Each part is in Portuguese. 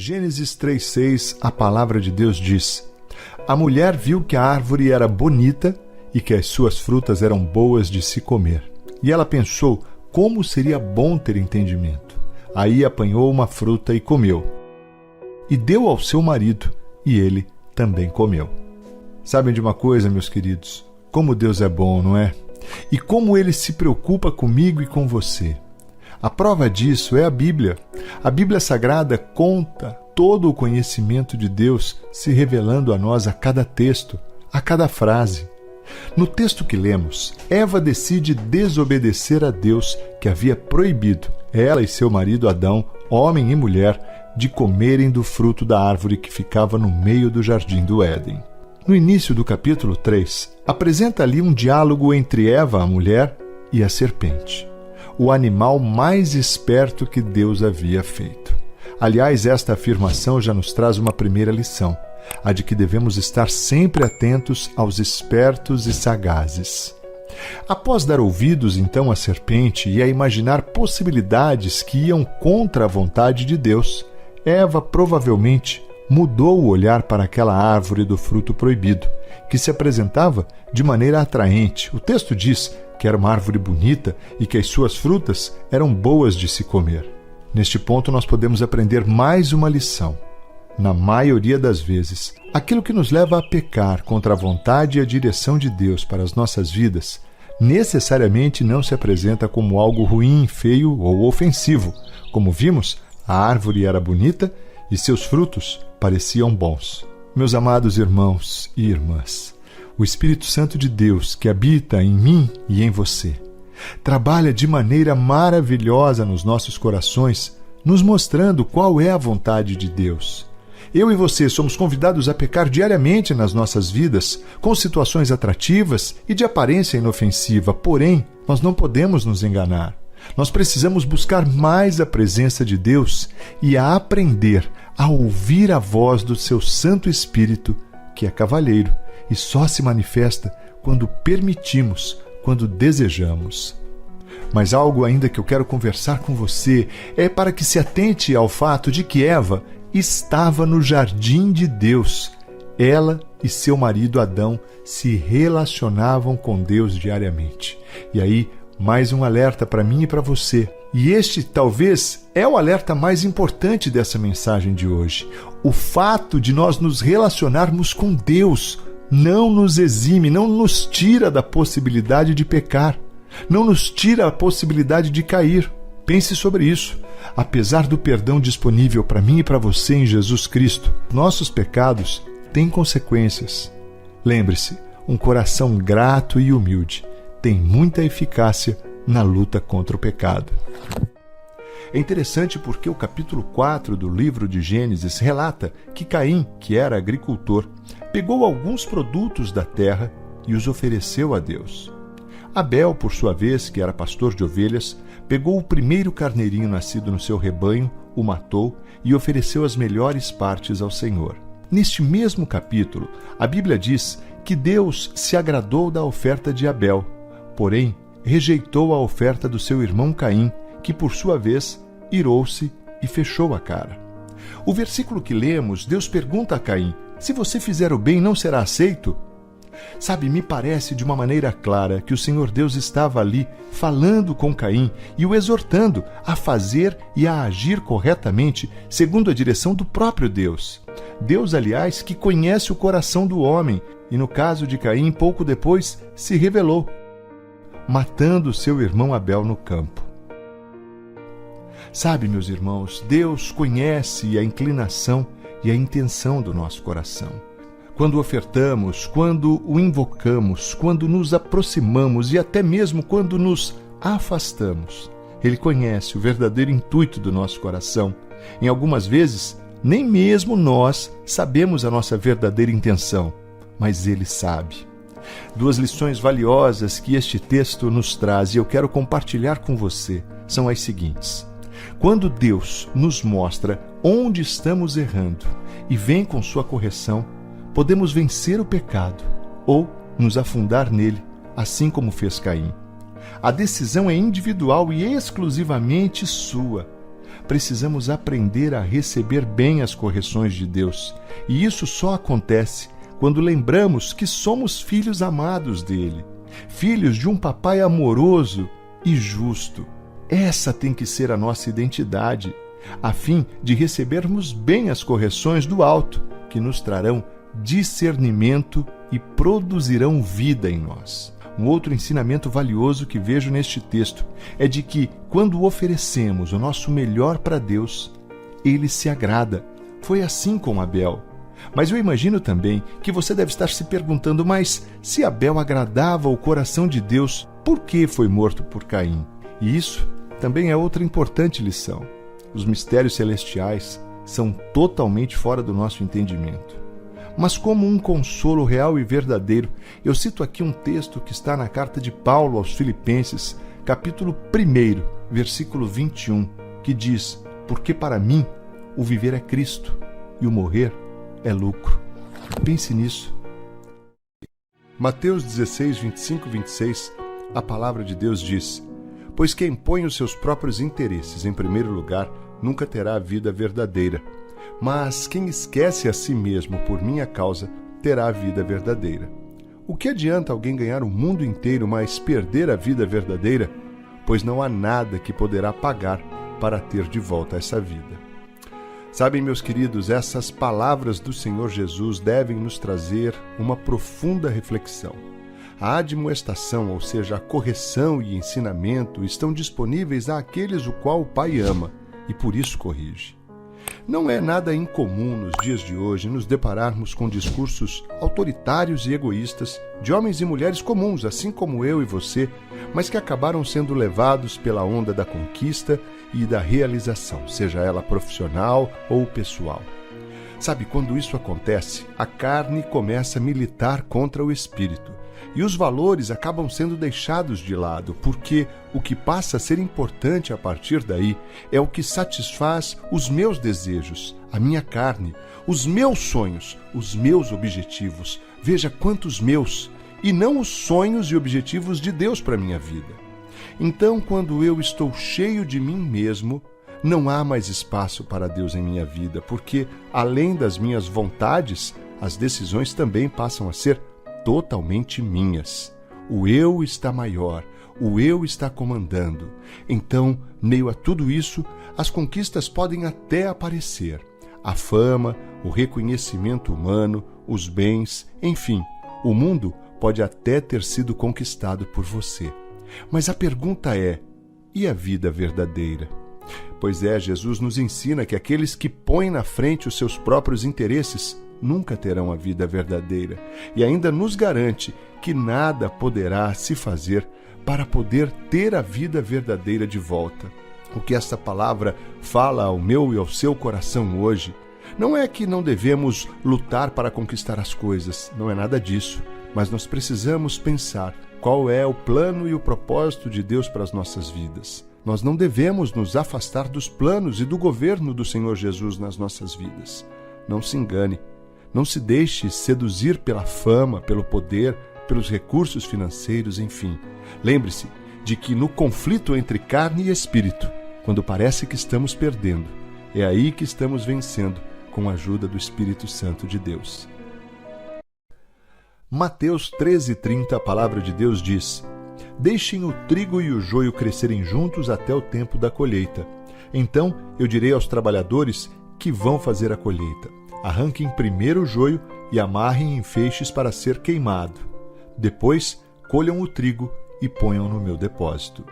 Gênesis 3:6, a palavra de Deus diz: A mulher viu que a árvore era bonita e que as suas frutas eram boas de se comer. E ela pensou, como seria bom ter entendimento. Aí apanhou uma fruta e comeu. E deu ao seu marido, e ele também comeu. Sabem de uma coisa, meus queridos? Como Deus é bom, não é? E como Ele se preocupa comigo e com você. A prova disso é a Bíblia. A Bíblia Sagrada conta todo o conhecimento de Deus se revelando a nós a cada texto, a cada frase. No texto que lemos, Eva decide desobedecer a Deus que havia proibido ela e seu marido Adão, homem e mulher, de comerem do fruto da árvore que ficava no meio do jardim do Éden. No início do capítulo 3, apresenta ali um diálogo entre Eva, a mulher, e a serpente, o animal mais esperto que Deus havia feito. Aliás, esta afirmação já nos traz uma primeira lição, a de que devemos estar sempre atentos aos espertos e sagazes. Após dar ouvidos, então, à serpente e a imaginar possibilidades que iam contra a vontade de Deus, Eva provavelmente mudou o olhar para aquela árvore do fruto proibido, que se apresentava de maneira atraente. O texto diz que era uma árvore bonita e que as suas frutas eram boas de se comer. Neste ponto, nós podemos aprender mais uma lição. Na maioria das vezes, aquilo que nos leva a pecar contra a vontade e a direção de Deus para as nossas vidas, necessariamente não se apresenta como algo ruim, feio ou ofensivo. Como vimos, a árvore era bonita e seus frutos pareciam bons. Meus amados irmãos e irmãs, o Espírito Santo de Deus que habita em mim e em você, trabalha de maneira maravilhosa nos nossos corações, nos mostrando qual é a vontade de Deus. Eu e você somos convidados a pecar diariamente nas nossas vidas, com situações atrativas e de aparência inofensiva, porém, nós não podemos nos enganar. Nós precisamos buscar mais a presença de Deus e a aprender a ouvir a voz do seu Santo Espírito, que é cavalheiro e só se manifesta quando permitimos, quando desejamos. Mas algo ainda que eu quero conversar com você é para que se atente ao fato de que Eva estava no jardim de Deus. Ela e seu marido Adão se relacionavam com Deus diariamente. E aí, mais um alerta para mim e para você. E este, talvez, é o alerta mais importante dessa mensagem de hoje. O fato de nós nos relacionarmos com Deus não nos exime, não nos tira da possibilidade de pecar, não nos tira a possibilidade de cair. Pense sobre isso. Apesar do perdão disponível para mim e para você em Jesus Cristo, nossos pecados têm consequências. Lembre-se, um coração grato e humilde tem muita eficácia na luta contra o pecado. É interessante porque o capítulo 4 do livro de Gênesis relata que Caim, que era agricultor, pegou alguns produtos da terra e os ofereceu a Deus. Abel, por sua vez, que era pastor de ovelhas, pegou o primeiro carneirinho nascido no seu rebanho, o matou e ofereceu as melhores partes ao Senhor. Neste mesmo capítulo, a Bíblia diz que Deus se agradou da oferta de Abel, porém rejeitou a oferta do seu irmão Caim, que por sua vez irou-se e fechou a cara. O versículo que lemos, Deus pergunta a Caim: se você fizer o bem, não será aceito? Sabe, me parece de uma maneira clara que o Senhor Deus estava ali falando com Caim e o exortando a fazer e a agir corretamente segundo a direção do próprio Deus. Deus, aliás, que conhece o coração do homem e, no caso de Caim, pouco depois se revelou, matando seu irmão Abel no campo. Sabe, meus irmãos, Deus conhece a inclinação e a intenção do nosso coração. Quando ofertamos, quando o invocamos, quando nos aproximamos e até mesmo quando nos afastamos, Ele conhece o verdadeiro intuito do nosso coração. Em algumas vezes, nem mesmo nós sabemos a nossa verdadeira intenção, mas Ele sabe. Duas lições valiosas que este texto nos traz e eu quero compartilhar com você são as seguintes. Quando Deus nos mostra onde estamos errando e vem com sua correção, podemos vencer o pecado ou nos afundar nele, assim como fez Caim. A decisão é individual e exclusivamente sua. precisamos aprender a receber bem as correções de Deus. E isso só acontece quando lembramos que somos filhos amados dele, filhos de um papai amoroso e justo. Essa tem que ser a nossa identidade, a fim de recebermos bem as correções do alto, que nos trarão discernimento e produzirão vida em nós. Um outro ensinamento valioso que vejo neste texto é de que, quando oferecemos o nosso melhor para Deus, Ele se agrada. Foi assim com Abel. Mas eu imagino também que você deve estar se perguntando, mas se Abel agradava o coração de Deus, por que foi morto por Caim? E isso também é outra importante lição. Os mistérios celestiais são totalmente fora do nosso entendimento. Mas como um consolo real e verdadeiro, eu cito aqui um texto que está na carta de Paulo aos Filipenses, capítulo 1, versículo 21, que diz: porque para mim o viver é Cristo e o morrer é lucro. Pense nisso. Mateus 16, 25 e 26, a palavra de Deus diz: pois quem põe os seus próprios interesses em primeiro lugar nunca terá a vida verdadeira. Mas quem esquece a si mesmo por minha causa terá a vida verdadeira. O que adianta alguém ganhar o mundo inteiro, mas perder a vida verdadeira? Pois não há nada que poderá pagar para ter de volta essa vida. Sabem, meus queridos, essas palavras do Senhor Jesus devem nos trazer uma profunda reflexão. A admoestação, ou seja, a correção e ensinamento, estão disponíveis àqueles o qual o Pai ama e por isso corrige. Não é nada incomum nos dias de hoje nos depararmos com discursos autoritários e egoístas de homens e mulheres comuns, assim como eu e você, mas que acabaram sendo levados pela onda da conquista e da realização, seja ela profissional ou pessoal. Sabe, quando isso acontece, a carne começa a militar contra o espírito e os valores acabam sendo deixados de lado, porque o que passa a ser importante a partir daí é o que satisfaz os meus desejos, a minha carne, os meus sonhos, os meus objetivos. Veja quantos meus, e não os sonhos e objetivos de Deus para a minha vida. Então, quando eu estou cheio de mim mesmo, não há mais espaço para Deus em minha vida, porque, além das minhas vontades, as decisões também passam a ser totalmente minhas. O eu está maior, o eu está comandando. Então, meio a tudo isso, as conquistas podem até aparecer. A fama, o reconhecimento humano, os bens, enfim, o mundo pode até ter sido conquistado por você. Mas a pergunta é: e a vida verdadeira? Pois é, Jesus nos ensina que aqueles que põem na frente os seus próprios interesses nunca terão a vida verdadeira, e ainda nos garante que nada poderá se fazer para poder ter a vida verdadeira de volta. O que esta palavra fala ao meu e ao seu coração hoje não é que não devemos lutar para conquistar as coisas, não é nada disso, mas nós precisamos pensar qual é o plano e o propósito de Deus para as nossas vidas. Nós não devemos nos afastar dos planos e do governo do Senhor Jesus nas nossas vidas. Não se engane, não se deixe seduzir pela fama, pelo poder, pelos recursos financeiros, enfim. Lembre-se de que no conflito entre carne e espírito, quando parece que estamos perdendo, é aí que estamos vencendo com a ajuda do Espírito Santo de Deus. Mateus 13:30, a palavra de Deus diz: deixem o trigo e o joio crescerem juntos até o tempo da colheita. Então eu direi aos trabalhadores que vão fazer a colheita: arranquem primeiro o joio e amarrem em feixes para ser queimado. Depois colham o trigo e ponham no meu depósito.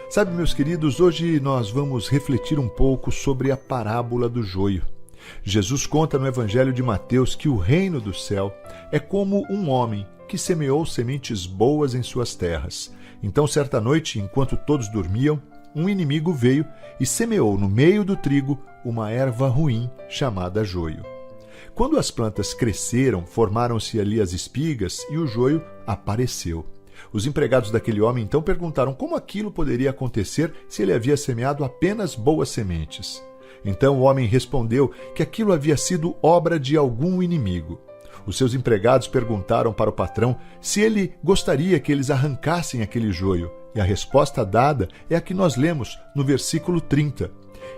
Sabe, meus queridos, hoje nós vamos refletir um pouco sobre a parábola do joio. Jesus conta no Evangelho de Mateus que o reino do céu é como um homem que semeou sementes boas em suas terras. Então, certa noite, enquanto todos dormiam, um inimigo veio e semeou no meio do trigo uma erva ruim chamada joio. Quando as plantas cresceram, formaram-se ali as espigas e o joio apareceu. Os empregados daquele homem então perguntaram como aquilo poderia acontecer se ele havia semeado apenas boas sementes. Então o homem respondeu que aquilo havia sido obra de algum inimigo. Os seus empregados perguntaram para o patrão se ele gostaria que eles arrancassem aquele joio, e a resposta dada é a que nós lemos no versículo 30.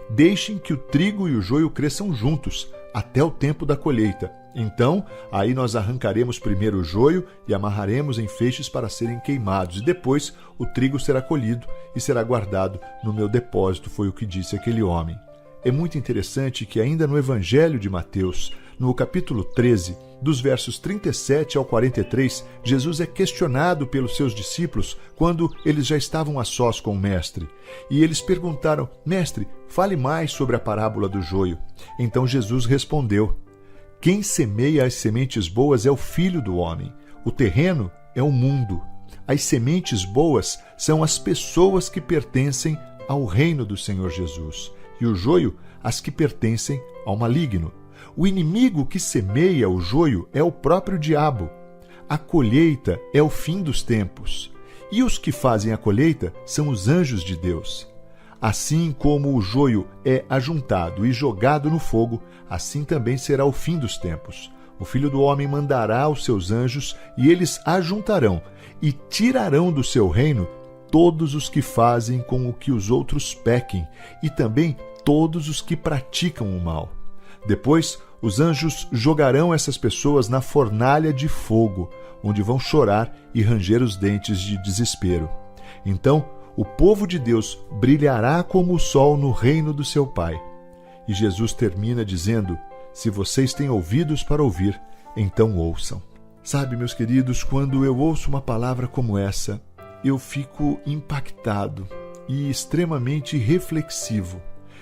deixem que o trigo e o joio cresçam juntos, até o tempo da colheita. Então, aí nós arrancaremos primeiro o joio e amarraremos em feixes para serem queimados, e depois o trigo será colhido e será guardado no meu depósito, foi o que disse aquele homem. É muito interessante que ainda no Evangelho de Mateus, no capítulo 13, dos versos 37 ao 43, Jesus é questionado pelos seus discípulos quando eles já estavam a sós com o Mestre. E eles perguntaram: Mestre, fale mais sobre a parábola do joio. Então Jesus respondeu: Quem semeia as sementes boas é o Filho do Homem. O terreno é o mundo. As sementes boas são as pessoas que pertencem ao reino do Senhor Jesus. E o joio, as que pertencem ao maligno. O inimigo que semeia o joio é o próprio diabo. A colheita é o fim dos tempos. E os que fazem a colheita são os anjos de Deus. Assim como o joio é ajuntado e jogado no fogo, assim também será o fim dos tempos. O Filho do Homem mandará os seus anjos, e eles ajuntarão e tirarão do seu reino todos os que fazem com o que os outros pequem, e também todos os que praticam o mal. Depois, os anjos jogarão essas pessoas na fornalha de fogo, onde vão chorar e ranger os dentes de desespero. Então, o povo de Deus brilhará como o sol no reino do seu Pai. E Jesus termina dizendo: se vocês têm ouvidos para ouvir, então ouçam. Sabe, meus queridos, quando eu ouço uma palavra como essa, eu fico impactado e extremamente reflexivo,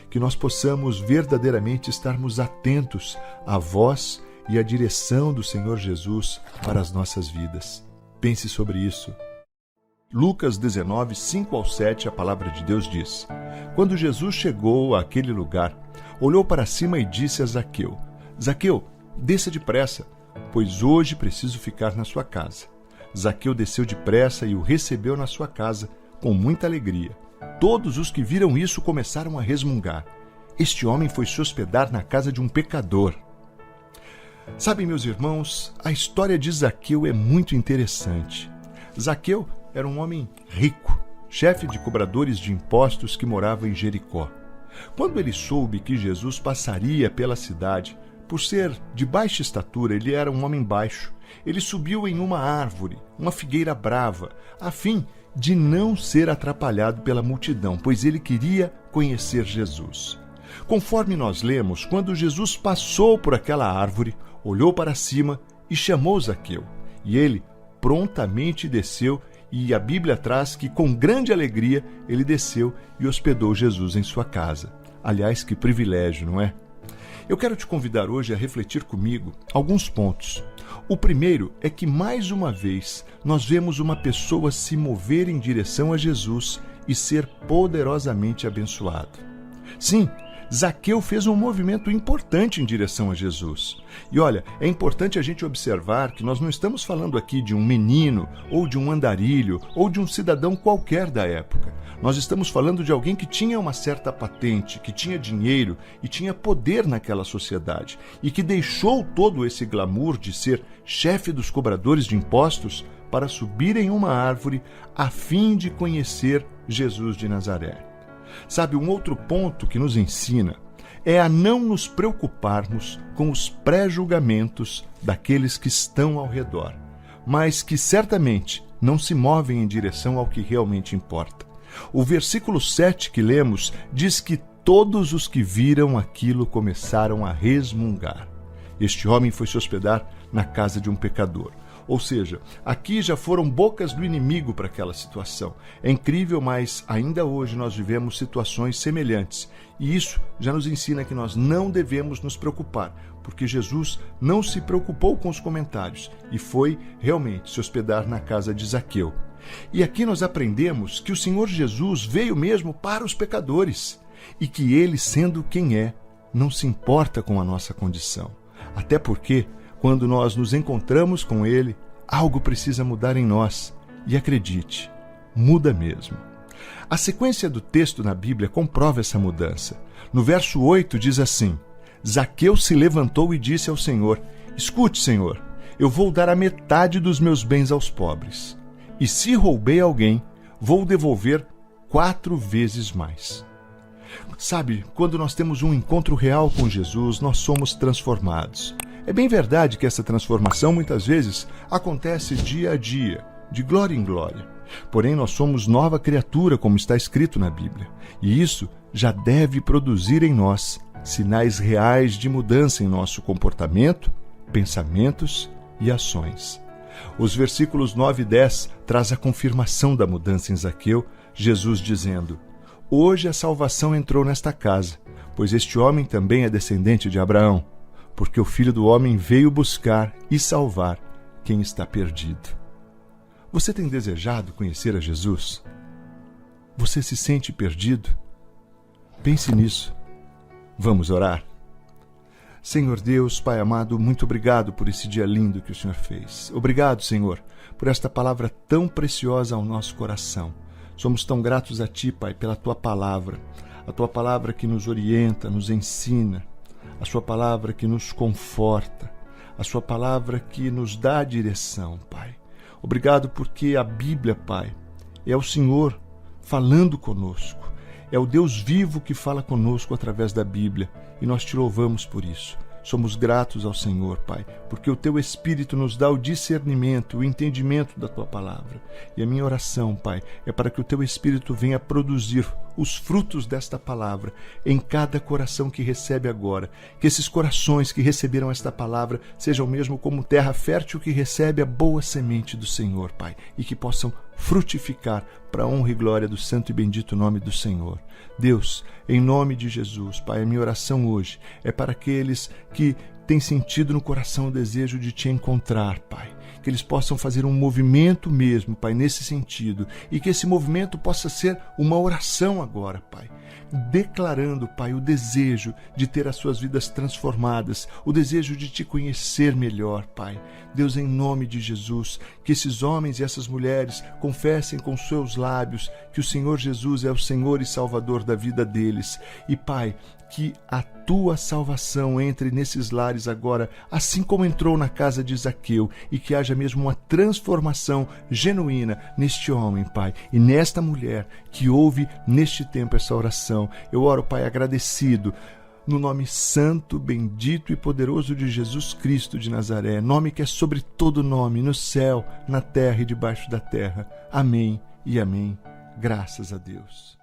que nós possamos verdadeiramente estarmos atentos à voz e à direção do Senhor Jesus para as nossas vidas. Pense sobre isso. Lucas 19, 5 ao 7, a palavra de Deus diz: Quando Jesus chegou àquele lugar, olhou para cima e disse a Zaqueu: Zaqueu, desça depressa, pois hoje preciso ficar na sua casa. Zaqueu desceu depressa e o recebeu na sua casa com muita alegria. Todos os que viram isso começaram a resmungar: este homem foi se hospedar na casa de um pecador. Sabem, meus irmãos, a história de Zaqueu é muito interessante. Zaqueu era um homem rico, chefe de cobradores de impostos que morava em Jericó. Quando ele soube que Jesus passaria pela cidade, por ser de baixa estatura, ele era um homem baixo, ele subiu em uma árvore, uma figueira brava, a fim de não ser atrapalhado pela multidão, pois ele queria conhecer Jesus. Conforme nós lemos, quando Jesus passou por aquela árvore, olhou para cima e chamou Zaqueu, e ele prontamente desceu, e a Bíblia traz que com grande alegria ele desceu e hospedou Jesus em sua casa. Aliás, que privilégio, não é? Eu quero te convidar hoje a refletir comigo alguns pontos. O primeiro é que, mais uma vez, nós vemos uma pessoa se mover em direção a Jesus e ser poderosamente abençoado. Sim, Zaqueu fez um movimento importante em direção a Jesus. E olha, é importante a gente observar que nós não estamos falando aqui de um menino, ou de um andarilho, ou de um cidadão qualquer da época. Nós estamos falando de alguém que tinha uma certa patente, que tinha dinheiro e tinha poder naquela sociedade, e que deixou todo esse glamour de ser chefe dos cobradores de impostos para subir em uma árvore a fim de conhecer Jesus de Nazaré. Sabe, um outro ponto que nos ensina é a não nos preocuparmos com os pré-julgamentos daqueles que estão ao redor, mas que certamente não se movem em direção ao que realmente importa. O versículo 7 que lemos diz que todos os que viram aquilo começaram a resmungar. Este homem foi se hospedar na casa de um pecador. Ou seja, aqui já foram bocas do inimigo para aquela situação. É incrível, mas ainda hoje nós vivemos situações semelhantes. E isso já nos ensina que nós não devemos nos preocupar, porque Jesus não se preocupou com os comentários e foi realmente se hospedar na casa de Zaqueu. E aqui nós aprendemos que o Senhor Jesus veio mesmo para os pecadores e que ele, sendo quem é, não se importa com a nossa condição. Até porque, quando nós nos encontramos com ele, algo precisa mudar em nós. E acredite, muda mesmo. A sequência do texto na Bíblia comprova essa mudança. No verso 8 diz assim: Zaqueu se levantou e disse ao Senhor: Escute, Senhor, eu vou dar a metade dos meus bens aos pobres. E se roubei alguém, vou devolver 4 vezes mais. Sabe, quando nós temos um encontro real com Jesus, nós somos transformados. É bem verdade que essa transformação muitas vezes acontece dia a dia, de glória em glória. Porém, nós somos nova criatura, como está escrito na Bíblia. E isso já deve produzir em nós sinais reais de mudança em nosso comportamento, pensamentos e ações. Os versículos 9 e 10 traz a confirmação da mudança em Zaqueu, Jesus dizendo: Hoje a salvação entrou nesta casa, pois este homem também é descendente de Abraão, porque o Filho do Homem veio buscar e salvar quem está perdido. Você tem desejado conhecer a Jesus? Você se sente perdido? Pense nisso. Vamos orar? Senhor Deus, Pai amado, muito obrigado por esse dia lindo que o Senhor fez. Obrigado, Senhor, por esta palavra tão preciosa ao nosso coração. Somos tão gratos a Ti, Pai, pela Tua palavra, a Tua palavra que nos orienta, nos ensina, a Sua palavra que nos conforta, a Sua palavra que nos dá a direção, Pai. Obrigado porque a Bíblia, Pai, é o Senhor falando conosco. É o Deus vivo que fala conosco através da Bíblia e nós Te louvamos por isso. Somos gratos ao Senhor, Pai, porque o Teu Espírito nos dá o discernimento, o entendimento da Tua palavra. E a minha oração, Pai, é para que o Teu Espírito venha produzir os frutos desta palavra em cada coração que recebe agora. Que esses corações que receberam esta palavra sejam mesmo como terra fértil que recebe a boa semente do Senhor, Pai, e que possam frutificar para a honra e glória do santo e bendito nome do Senhor. Deus, em nome de Jesus, Pai, a minha oração hoje é para aqueles que têm sentido no coração o desejo de Te encontrar, Pai. Que eles possam fazer um movimento mesmo, Pai, nesse sentido. E que esse movimento possa ser uma oração agora, Pai. Declarando, Pai, o desejo de ter as suas vidas transformadas, o desejo de Te conhecer melhor, Pai. Deus, em nome de Jesus, que esses homens e essas mulheres confessem com seus lábios que o Senhor Jesus é o Senhor e Salvador da vida deles. E, Pai, que a Tua salvação entre nesses lares agora, assim como entrou na casa de Zaqueu, e que haja mesmo uma transformação genuína neste homem, Pai, e nesta mulher que ouve neste tempo essa oração. Eu oro, Pai, agradecido, no nome santo, bendito e poderoso de Jesus Cristo de Nazaré, nome que é sobre todo nome, no céu, na terra e debaixo da terra. Amém e amém. Graças a Deus.